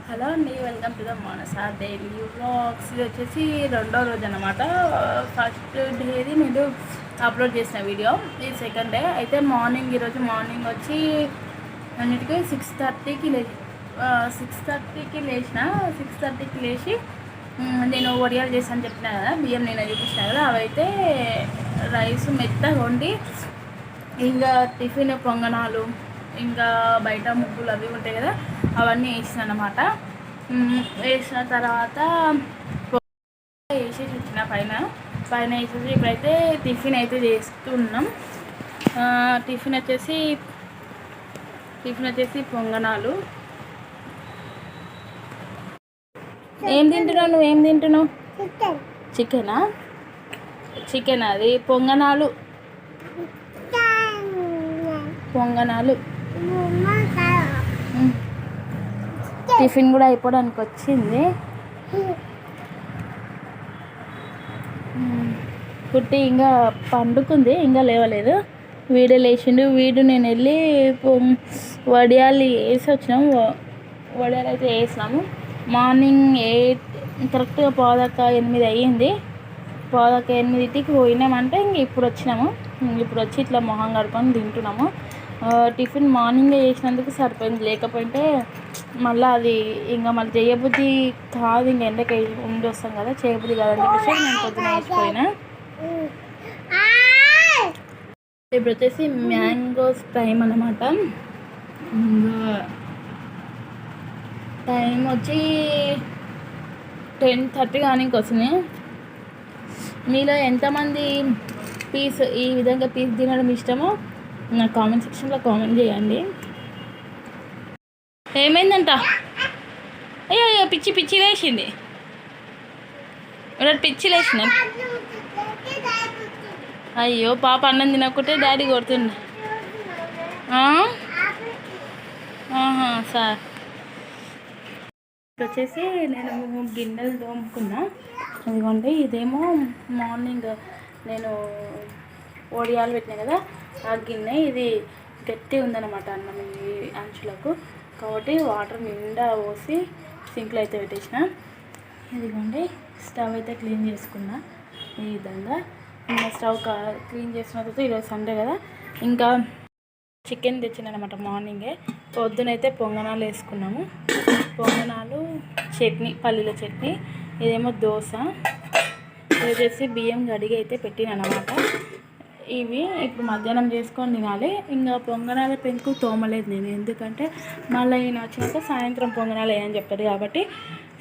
Hello అండి, welcome to the Manasa daily vlogs. ఇది వచ్చేసి రెండో రోజు అనమాట. ఫస్ట్ డేది నేను అప్లోడ్ చేసిన వీడియో, ఇది సెకండ్ డే. అయితే ఈరోజు మార్నింగ్ వచ్చి అన్నిటికీ 6:30కి లేచి నేను వడియాలు చేశాను చెప్పినా కదా, బియ్యం నేను చూపించిన కదా. అవైతే రైస్ మెత్తగా వండి, ఇంకా టిఫిన్ పొంగనాలు, ఇంకా బయట ముగ్గులు అవి ఉంటాయి కదా, అవన్నీ వేసిన అనమాట. వేసిన తర్వాత వేసేసి వచ్చిన పైన వేసేసి ఇప్పుడైతే టిఫిన్ అయితే చేస్తున్నాం. టిఫిన్ వచ్చేసి పొంగనాలు. ఏం తింటున్నావు? నువ్వేం తింటున్నావు? చికెన్ అది పొంగనాలు. టిఫిన్ కూడా అయిపోవడానికి వచ్చింది. కుట్టి ఇంకా పండుకుంది, ఇంకా లేవలేదు. లేచిండు. నేను వెళ్ళి వడియాలు వేసి వచ్చినాము. వడియాలు అయితే వేసినాము. మార్నింగ్ 8 కరెక్ట్గా 7:15 అయ్యింది. 7:15కి పోయినామంటే ఇంక ఇప్పుడు వచ్చినాము. ఇప్పుడు వచ్చి ఇట్లా మొహం కడుకొని తింటున్నాము. టిఫిన్ మార్నింగే చేసినందుకు సరిపోయింది, లేకపోతే మళ్ళీ అది ఇంకా మళ్ళీ చేయబుద్ధి కాదు. ఇంక ఎండకి ఉండి వస్తాం కదా, చేయబుద్ధి కాదని చెప్పేసి నేను పొద్దున వేసిపోయినా. ఇప్పుడు వచ్చేసి మ్యాంగోస్ టైం అన్నమాట. టైం వచ్చి 10:30 కానీ వస్తుంది. మీలో ఎంతమంది ఈ విధంగా పీస్ తినడం ఇష్టమో నా కామెంట్ సెక్షన్లో కామెంట్ చేయండి. ఏమైందంట? అయ్యో పిచ్చి లేచింది. పిచ్చి లేచిన. అయ్యో పాప అన్నం తినకుంటే డాడీ కొడుతుండే. సార్ వచ్చేసి నేను గిన్నెలు తోముకున్నా. ఎందుకంటే ఇదేమో మార్నింగ్ నేను వడియాలు పెట్టినా కదా, ఆ గిన్నె ఇది గట్టి ఉందన్నమాట అన్నం ఈ అంచులకు. కాబట్టి వాటర్ నిండా పోసి సింక్లో అయితే పెట్టేసిన. ఇదిగోండి స్టవ్ అయితే క్లీన్ చేసుకున్నా. ఈ విధంగా ఇంకా స్టవ్ క్లీన్ చేసిన తర్వాత ఈరోజు సండే కదా, ఇంకా చికెన్ తెచ్చిందనమాట మార్నింగే. పొద్దునైతే పొంగనాలు వేసుకున్నాము. పొంగనాలు, చట్నీ, పల్లీల చట్నీ. ఇదేమో దోశ. ఇది వచ్చేసి బియ్యం కడిగి అయితే పెట్టినమాట. ఇవి ఇప్పుడు మధ్యాహ్నం చేసుకొని తినాలి. ఇంకా పొంగనాల పెంకు తోమలేదు నేను, ఎందుకంటే మళ్ళీ ఈయన వచ్చినాక సాయంత్రం పొంగనాలు వేయని చెప్తారు కాబట్టి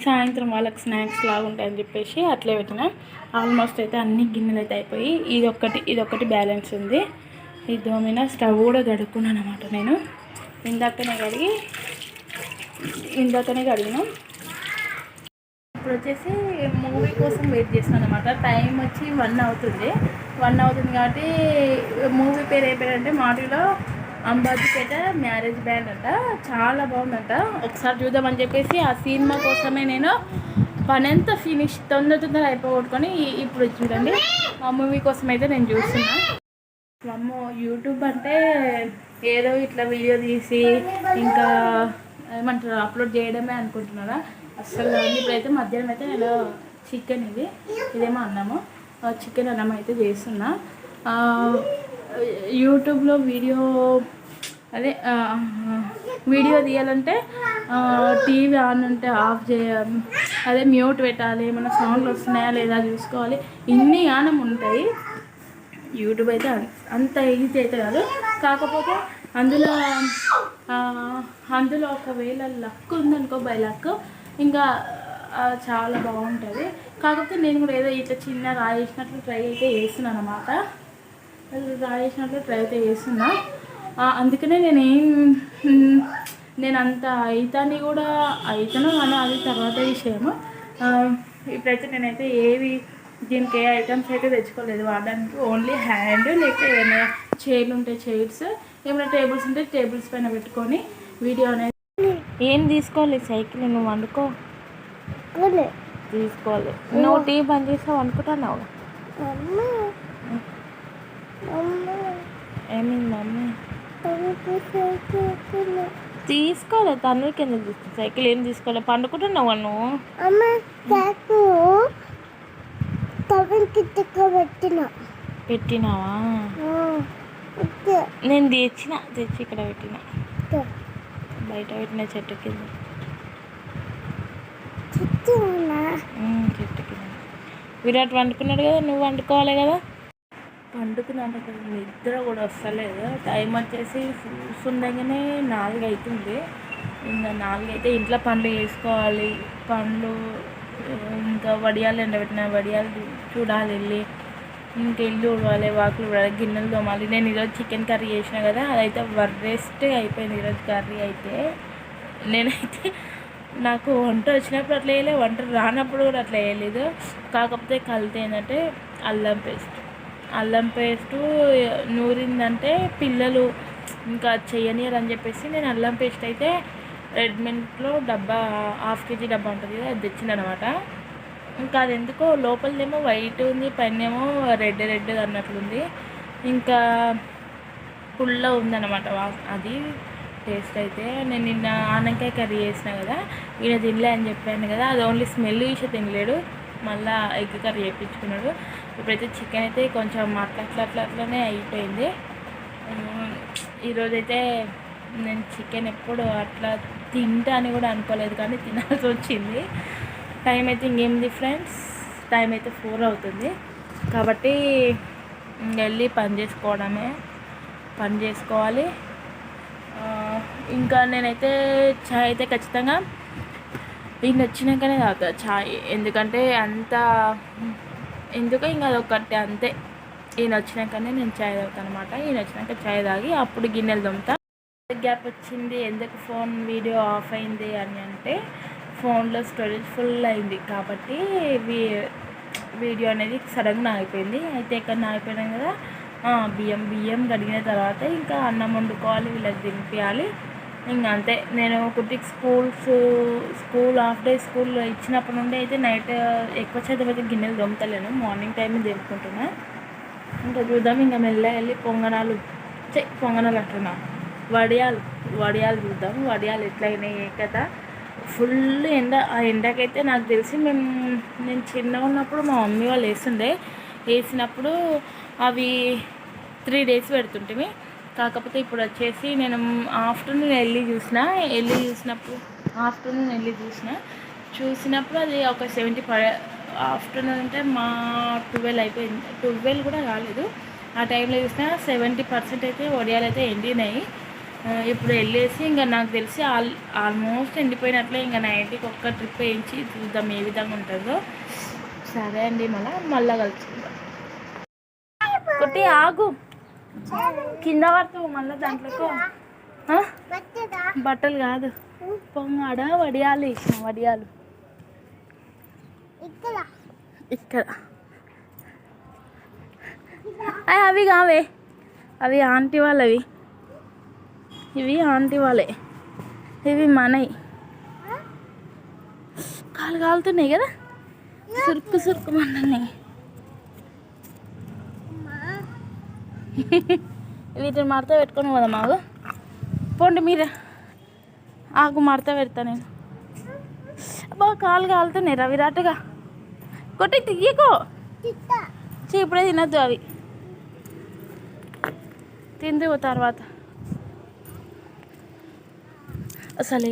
సాయంత్రం వాళ్ళకి స్నాక్స్ లాగా ఉంటాయని చెప్పేసి అట్లే పెట్టిన. ఆల్మోస్ట్ అయితే అన్ని గిన్నెలు అయితే అయిపోయి ఇదొకటి బ్యాలెన్స్ ఉంది. ఈ దోమిన స్టవ్ కూడా కడుక్కున్నాను అనమాట. నేను ఇందాకనే కడిగిన. ఇప్పుడు వచ్చేసి మూవీ కోసం వెయిట్ చేస్తున్నాను అనమాట. టైం వచ్చి 1 అవుతుంది కాబట్టి మూవీ పేరు ఏ పేరు అంటే మాటిలో అంబాజీపేట మ్యారేజ్ బ్యాండ్ అంట. చాలా బాగుందంట, ఒకసారి చూద్దామని చెప్పేసి ఆ సినిమా కోసమే నేను పనంతా ఫినిష్ తొందర అయిపోగొట్టుకొని ఇప్పుడు చూడండి ఆ మూవీ కోసం అయితే నేను చూస్తున్నా. అమ్మో, యూట్యూబ్ అంటే ఏదో ఇట్లా వీడియో తీసి ఇంకా ఏమంటారు అప్లోడ్ చేయడమే అనుకుంటున్నారా? అస్సలు కాదు. ఇప్పుడైతే మధ్యాహ్నం అయితే నేను చికెన్ ఇదేమో అన్నము, చికెన్ అన్నం అయితే చేస్తున్నా. యూట్యూబ్లో వీడియో తీయాలంటే టీవీ ఆన్ ఉంటే ఆఫ్ చేయాలి, మ్యూట్ పెట్టాలి, ఏమైనా సౌండ్లు వస్తున్నాయా లేదా చూసుకోవాలి. ఇన్ని యానం ఉంటాయి. యూట్యూబ్ అయితే అంత ఈజీ అయితే కాదు. కాకపోతే అందులో ఒకవేళ లక్ ఉందనుకో, బై లక్ ఇంకా చాలా బాగుంటుంది. కాకపోతే నేను కూడా ఏదో ఇట్లా చిన్న రాయేసినట్లు ట్రై అయితే చేస్తున్నాను అనమాట. అందుకనే నేను అంత అవుతాను అని అది తర్వాత విషయము. ఇప్పుడైతే నేనైతే దీనికి ఏ ఐటమ్స్ అయితే తెచ్చుకోలేదు వాడడానికి. ఓన్లీ హ్యాండ్, లేకపోతే ఏమైనా చైర్లు ఉంటే చైర్స్, ఏమైనా టేబుల్స్ ఉంటే టేబుల్స్ పైన పెట్టుకొని వీడియో అనేది. ఏం తీసుకోవాలి? సైకిల్ నువ్వు వండుకో తీసుకోవాలి. నువ్వు టీవీ బంద్ చేసావు అనుకుంటున్నావు. ఏమైంది మమ్మీ? తీసుకోలేదు తనకి ఎందుకు తీసుకుని సైకిల్ ఏం తీసుకోలేదు పండుకుంటున్నావు నువ్వు పెట్టినావా నేను తెచ్చి ఇక్కడ పెట్టిన బయట పెట్టిన చెట్టు కింద చెట్టు కింద విరాట్ వండుకున్నాడు కదా నువ్వు వండుకోవాలి కదా పండుకున్నాను నిద్ర కూడా వస్తలేదు టైం వచ్చేసి సుందరగానే 4 అవుతుంది ఇంకా 4 అయితే ఇంట్లో పనులు చేసుకోవాలి పండ్లు ఇంకా వడియాలు ఎండబెట్టిన వడియాలు చూడాలి వెళ్ళి ఇంకా ఇల్లు ఉడవాలి వాకులు ఉడవాలి గిన్నెలు తోమాలి నేను ఈరోజు చికెన్ కర్రీ చేసిన కదా అదైతే వరెస్ట్ అయిపోయింది ఈరోజు కర్రీ అయితే నేనైతే నాకు వంట వచ్చినప్పుడు అట్లా వేయలేదు వంట రానప్పుడు కూడా అట్లా వేయలేదు కాకపోతే కలితే ఏంటంటే అల్లం పేస్టు నూరిందంటే పిల్లలు ఇంకా చెయ్యనియరు అని చెప్పేసి నేను అల్లం పేస్ట్ అయితే రెడ్మింట్లో డబ్బా 1/2 kg డబ్బా ఉంటుంది కదా అది తెచ్చిందనమాట ఇంకా అది ఎందుకో లోపలదేమో వైట్ ఉంది పైన ఏమో రెడ్ అన్నట్లుంది ఇంకా పుల్ల ఉందన్నమాట అది టేస్ట్ అయితే నేను నిన్న ఆనకాయ కర్రీ చేసిన కదా ఈయన తినలే అని చెప్పాను కదా అది ఓన్లీ స్మెల్ చూసి తినలేడు మళ్ళీ ఎగ్ కర్రీ చేయించుకున్నాడు ఇప్పుడైతే చికెన్ అయితే కొంచెం అట్లనే అయిపోయింది ఈరోజైతే నేను చికెన్ ఎప్పుడు అట్లా తింటా అని కూడా అనుకోలేదు కానీ తినాల్సి వచ్చింది టైం అయితే ఇంకేంది ఫ్రెండ్స్ టైం అయితే 4 అవుతుంది కాబట్టి వెళ్ళి పని చేసుకోవాలి ఇంకా నేనైతే చాయ్ అయితే ఖచ్చితంగా ఈయన వచ్చినాకనే తాగుతా చాయ్ ఎందుకంటే ఎందుకో ఇంకా అదొకటి అంతే ఈయన వచ్చినాకనే నేను చాయ్ తాగుతాను అనమాట ఈయన వచ్చినాక చాయ్ తాగి అప్పుడు గిన్నెలు తోముతా గ్యాప్ వచ్చింది ఎందుకు ఫోన్ వీడియో ఆఫ్ అయింది అని అంటే ఫోన్లో స్టోరేజ్ ఫుల్ అయింది కాబట్టి వీడియో అనేది సడన్గా ఆగిపోయింది అయితే ఎక్కడ ఆగిపోయినాం కదా బియ్యం కడిగిన తర్వాత ఇంకా అన్నం వండుకోవాలి వీళ్ళకి తినిపించాలి ఇంకా అంతే నేను కుట్టికి స్కూల్ హాఫ్ డే స్కూల్ ఇచ్చినప్పటి నుండి అయితే నైట్ ఎక్కువ శాతం అయితే గిన్నెలు దొమ్మతలేను మార్నింగ్ టైం దింపుకుంటున్నా ఇంకా చూద్దాం ఇంకా మెల్లగా వెళ్ళి పొంగనాలు అంటున్నా వడియాలు చూద్దాం వడియాలు ఎట్లయినాయి కథ ఫుల్ ఎండ ఆ ఎండకైతే నాకు తెలిసి నేను చిన్నగా ఉన్నప్పుడు మా మమ్మీ వాళ్ళు వేసినప్పుడు అవి 3 days పెడుతుంటే కాకపోతే ఇప్పుడు వచ్చేసి నేను ఆఫ్టర్నూన్ వెళ్ళి చూసినప్పుడు అది ఒక 70 ఆఫ్టర్నూన్ అంటే మా 12 అయిపోయింది 12 కూడా కాలేదు ఆ టైంలో చూసినా 70% అయితే వడియాలు అయితే ఎండినాయి ఇప్పుడు వెళ్ళేసి ఇంకా నాకు తెలిసి ఆల్మోస్ట్ ఎండిపోయినట్లే ఇంకా నైట్కి ఒక్క ట్రిప్ వేయించి చూద్దాం ఏ విధంగా ఉంటుందో సరే అండి మళ్ళీ కలుసుకుందాం కొట్టి ఆగు కింద పడుతావు మళ్ళీ దాంట్లో బట్టలు కాదు పొంగాడ వడియాలు వేసిన వడియాలు ఇక్కడ అవి కావే అవి ఆంటీ వాళ్ళవి ఇవి ఆంటీ వాళ్ళే ఇవి మనవి కాలు కాలుతున్నాయి కదా సురుకు మనల్ని వీటిని మడత పెట్టుకొని పోదాం ఆగు పోండి మీరు ఆగు మడత పెడతా నేను అబ్బా కాలు కాలుతున్నాయి రా విరాటుగా కొట్టి తీయకో ఇప్పుడే తినద్దు అవి తిందు తర్వాత అసలు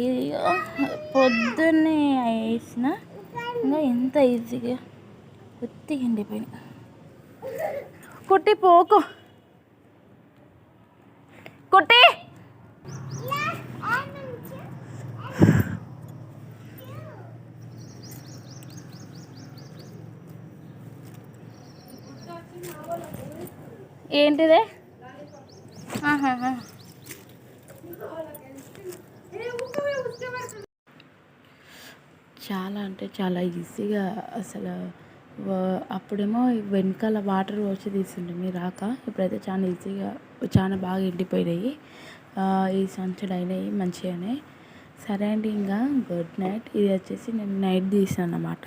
పొద్దున్నే వేసిన ఇంకా ఎంత ఈజీగా కొద్దిగా ఎండిపోయినా కొట్టి పోకు కొట్టి ఏంటిదే చాలా అంటే చాలా ఈజీగా అసలు అప్పుడేమో వెనకాల వాటర్ వచ్చి తీసిండే మీరు రాక ఇప్పుడైతే చాలా ఈజీగా చాలా బాగా ఎండిపోయినాయి ఈ సంచులు అయినాయి మంచిగానే సరే అండి ఇంకా గుడ్ నైట్ ఇది వచ్చేసి నేను నైట్ తీసాను అన్నమాట